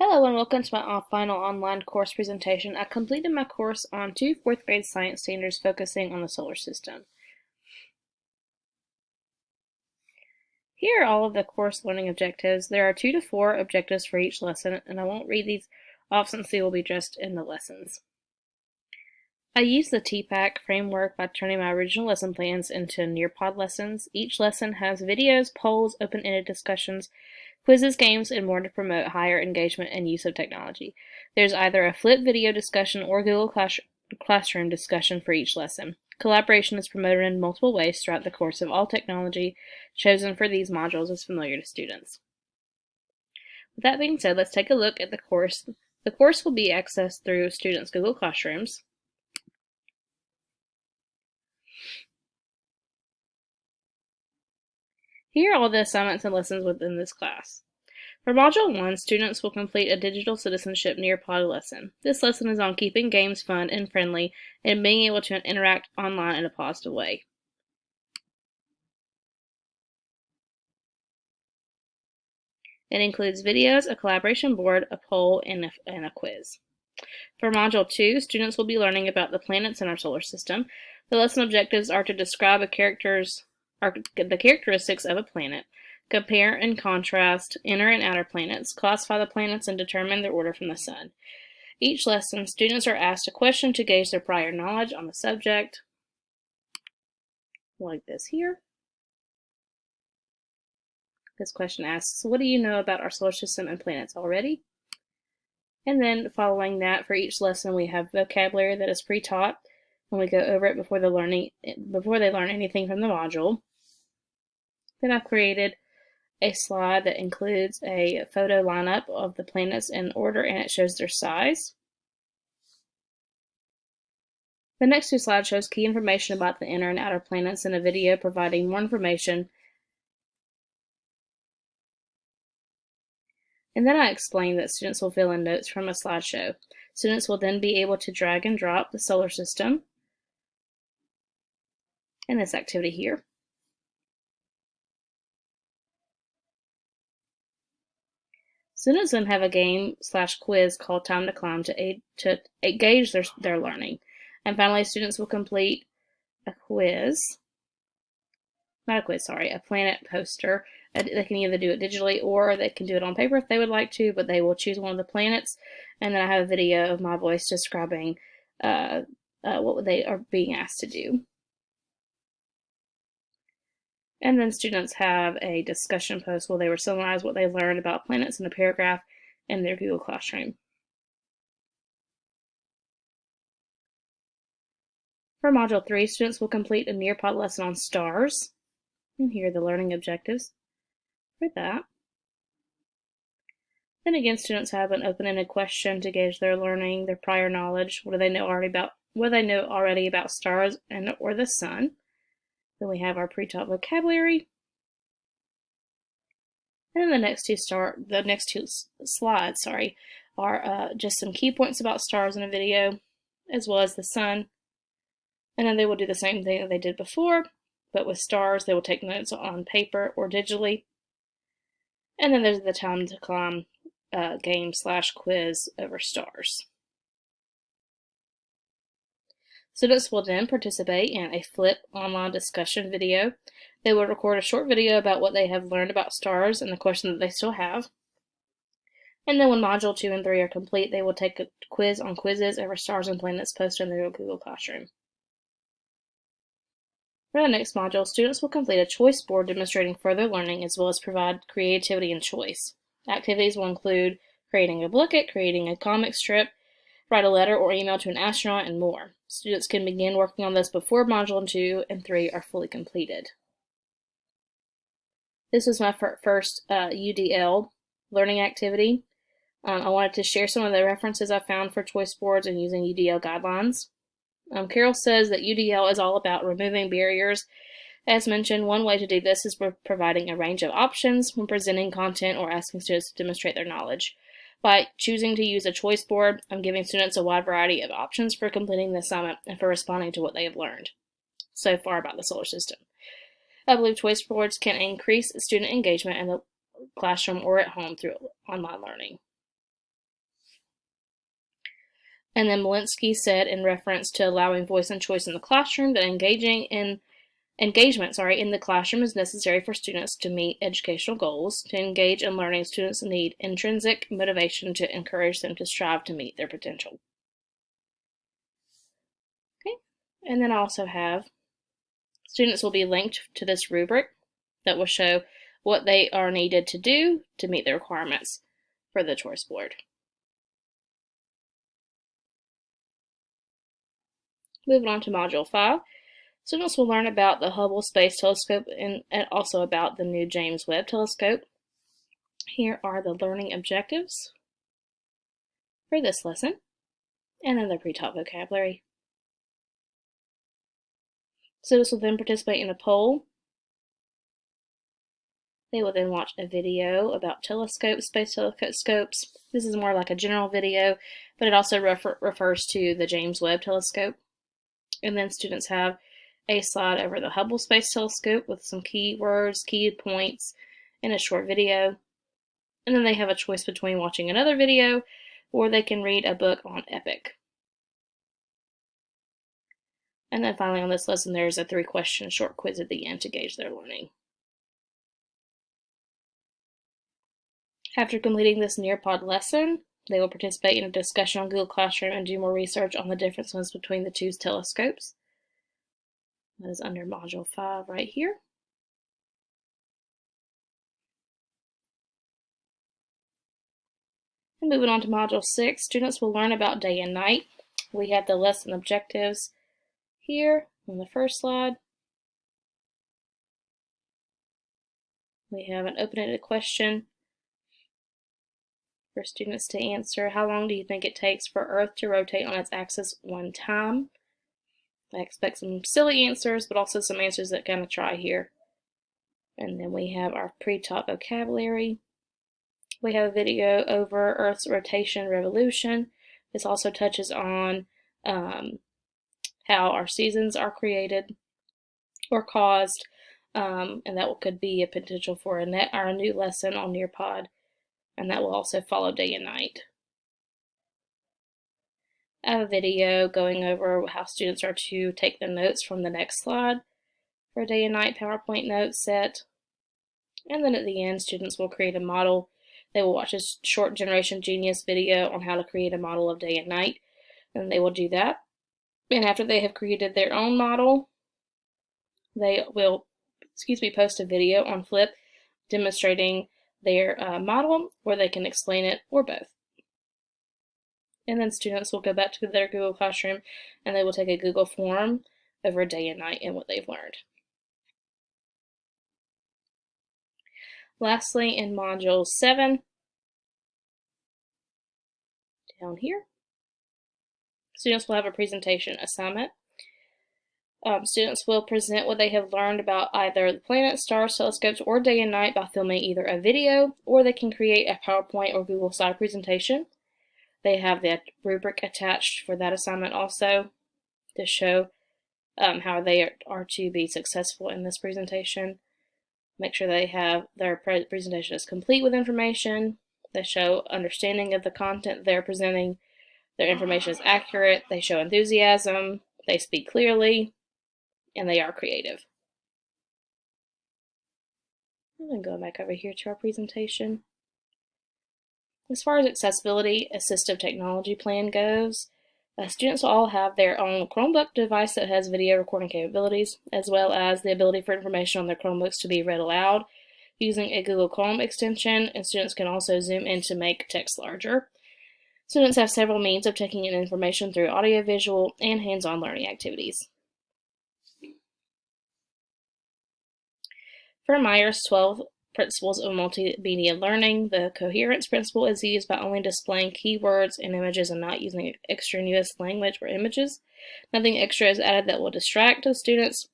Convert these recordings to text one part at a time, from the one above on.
Hello and welcome to my final online course presentation. I completed my course on two fourth grade science standards focusing on the solar system. Here are all of the course learning objectives. There are 2 to 4 objectives for each lesson, and I won't read these off since they will be addressed in the lessons. I used the TPACK framework by turning my original lesson plans into Nearpod lessons. Each lesson has videos, polls, open-ended discussions, quizzes, games, and more to promote higher engagement and use of technology. There's either a flip video discussion or Google Classroom discussion for each lesson. Collaboration is promoted in multiple ways throughout the course of all technology chosen for these modules is familiar to students. With that being said, let's take a look at the course. The course will be accessed through students' Google Classrooms. Here are all the assignments and lessons within this class. For Module 1, students will complete a digital citizenship Nearpod lesson. This lesson is on keeping games fun and friendly and being able to interact online in a positive way. It includes videos, a collaboration board, a poll, and a quiz. For Module 2, students will be learning about the planets in our solar system. The lesson objectives are to describe the characteristics of a planet, compare and contrast inner and outer planets, classify the planets, and determine their order from the sun. Each lesson, students are asked a question to gauge their prior knowledge on the subject, like this here. This question asks, what do you know about our solar system and planets already? And then following that, for each lesson, we have vocabulary that is pre-taught, and we go over it before they learn anything from the module. Then I've created a slide that includes a photo lineup of the planets in order, and it shows their size. The next 2 slides shows key information about the inner and outer planets and a video providing more information. And then I explain that students will fill in notes from a slideshow. Students will then be able to drag and drop the solar system in this activity here. Students then have a game/quiz called Time to Climb to gauge their learning. And finally, students will complete a planet poster. They can either do it digitally or they can do it on paper if they would like to, but they will choose one of the planets. And then I have a video of my voice describing what they are being asked to do. And then students have a discussion post where they will summarize what they learned about planets in a paragraph in their Google Classroom. For Module 3, students will complete a Nearpod lesson on stars. And here are the learning objectives for that. Then again, students have an open-ended question to gauge their learning, their prior knowledge, what do they know already about stars or the sun. Then we have our pre-taught vocabulary. And then the next two slides are just some key points about stars in a video, as well as the sun. And then they will do the same thing that they did before, but with stars, they will take notes on paper or digitally. And then there's the Time to Climb game/quiz over stars. Students will then participate in a flip online discussion video. They will record a short video about what they have learned about stars and the question that they still have. And then when Module 2 and 3 are complete, they will take a quiz on quizzes over stars and planets posted in their Google Classroom. For the next module, students will complete a choice board demonstrating further learning as well as provide creativity and choice. Activities will include creating a booklet, creating a comic strip, write a letter or email to an astronaut, and more. Students can begin working on this before Module 2 and 3 are fully completed. This was my first UDL learning activity. I wanted to share some of the references I found for choice boards and using UDL guidelines. Carol says that UDL is all about removing barriers. As mentioned, one way to do this is providing a range of options when presenting content or asking students to demonstrate their knowledge. By choosing to use a choice board, I'm giving students a wide variety of options for completing the assignment and for responding to what they have learned so far about the solar system. I believe choice boards can increase student engagement in the classroom or at home through online learning. And then Malinsky said, in reference to allowing voice and choice in the classroom, that engagement in the classroom is necessary for students to meet educational goals. To engage in learning, students need intrinsic motivation to encourage them to strive to meet their potential. Okay, and then I also have students will be linked to this rubric that will show what they are needed to do to meet the requirements for the choice board. Moving on to Module 5, students will learn about the Hubble Space Telescope and also about the new James Webb Telescope. Here are the learning objectives for this lesson, and then the pre-taught vocabulary. Students will then participate in a poll. They will then watch a video about telescopes, space telescopes. This is more like a general video, but it also refers to the James Webb Telescope. And then students have a slide over the Hubble Space Telescope with some keywords, key points, and a short video. And then they have a choice between watching another video or they can read a book on EPIC. And then finally on this lesson, there's a 3-question short quiz at the end to gauge their learning. After completing this Nearpod lesson, they will participate in a discussion on Google Classroom and do more research on the differences between the two telescopes. That is under Module 5 right here. And moving on to Module 6, students will learn about day and night. We have the lesson objectives here on the first slide. We have an open-ended question for students to answer. How long do you think it takes for Earth to rotate on its axis one time? I expect some silly answers, but also some answers that kind of try here. And then we have our pre-taught vocabulary. We have a video over Earth's rotation revolution. This also touches on how our seasons are created or caused, and that could be a potential for our new lesson on Nearpod, and that will also follow day and night. I have a video going over how students are to take the notes from the next slide for a day and night PowerPoint note set. And then at the end, students will create a model. They will watch a short Generation Genius video on how to create a model of day and night, and they will do that. And after they have created their own model, they will, post a video on Flip demonstrating their model, or they can explain it, or both. And then students will go back to their Google Classroom and they will take a Google form over day and night and what they've learned. Lastly, in Module 7, down here, students will have a presentation assignment. Students will present what they have learned about either the planets, stars, telescopes, or day and night by filming either a video, or they can create a PowerPoint or Google slide presentation. They have the rubric attached for that assignment also to show how they are to be successful in this presentation. Make sure they have their presentation is complete with information. They show understanding of the content they're presenting. Their information is accurate. They show enthusiasm. They speak clearly. And they are creative. And then going back over here to our presentation. As far as accessibility assistive technology plan goes, students will all have their own Chromebook device that has video recording capabilities, as well as the ability for information on their Chromebooks to be read aloud using a Google Chrome extension, and students can also zoom in to make text larger. Students have several means of taking in information through audiovisual and hands-on learning activities. For Myers' 12 Principles of Multimedia Learning, the coherence principle is used by only displaying keywords and images and not using extraneous language or images. Nothing extra is added that will distract the students.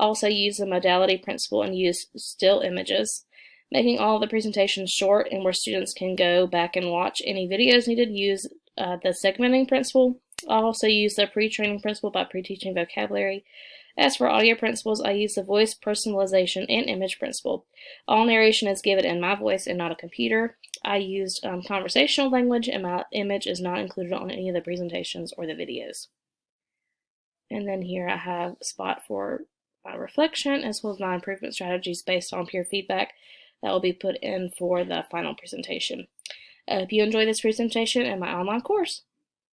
Also use the modality principle and use still images, making all the presentations short and where students can go back and watch any videos needed. Use the segmenting principle. I'll also use the pre-training principle by pre-teaching vocabulary. As for audio principles, I use the voice personalization and image principle. All narration is given in my voice and not a computer. I used conversational language, and my image is not included on any of the presentations or the videos. And then here I have a spot for my reflection as well as my improvement strategies based on peer feedback that will be put in for the final presentation. I hope you enjoy this presentation and my online course.